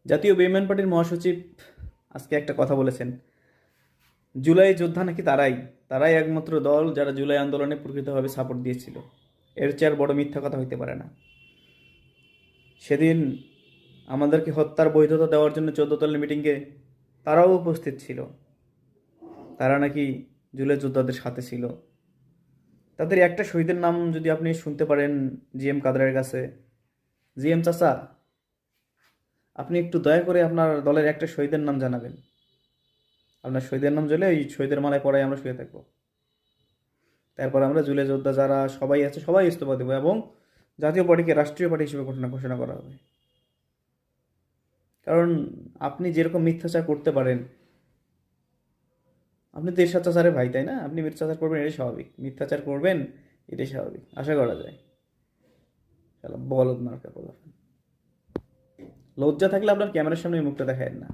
জাতীয় বেইমান পার্টির মহাসচিব আজকে একটা কথা বলেছেন, জুলাই যোদ্ধা নাকি তারাই তারাই একমাত্র দল যারা জুলাই আন্দোলনে প্রকৃতভাবে সাপোর্ট দিয়েছিল। এর চেয়ে আর বড় মিথ্যা কথা হইতে পারে না। সেদিন আমাদেরকে হত্যার বৈধতা দেওয়ার জন্য 14 দলের মিটিংয়ে তারাও উপস্থিত ছিল। তারা নাকি জুলাই যোদ্ধাদের সাথে ছিল। তাদের একটা শহীদের নাম যদি আপনি শুনতে পারেন, জিএম কাদরের কাছে, জিএম চাচা, আপনি একটু দয়া করে আপনার দলের একটা শহীদের নাম জানাবেন। আপনার শহীদের নাম জেলে ওই শহীদের মালায় পড়াই আমরা শুয়ে থাকবো। তারপর আমরা জুলাই যোদ্ধা যারা সবাই আছে সবাই ইস্তফা দেবো এবং জাতীয় পার্টিকে রাষ্ট্রীয় পার্টি হিসেবে ঘোষণা করা হবে। কারণ আপনি যেরকম মিথ্যাচার করতে পারেন, আপনি তো এরশাদ চাচারের ভাই, তাই না? আপনি মিথ্যাচার করবেন, এটাই স্বাভাবিক। মিথ্যাচার করবেন, এটাই স্বাভাবিক, আশা করা যায়। শালা বলদ মার্কা পোলাপান। লজ্জা থাকলে আপনার ক্যামেরার সামনে এই মুখটা দেখায় না।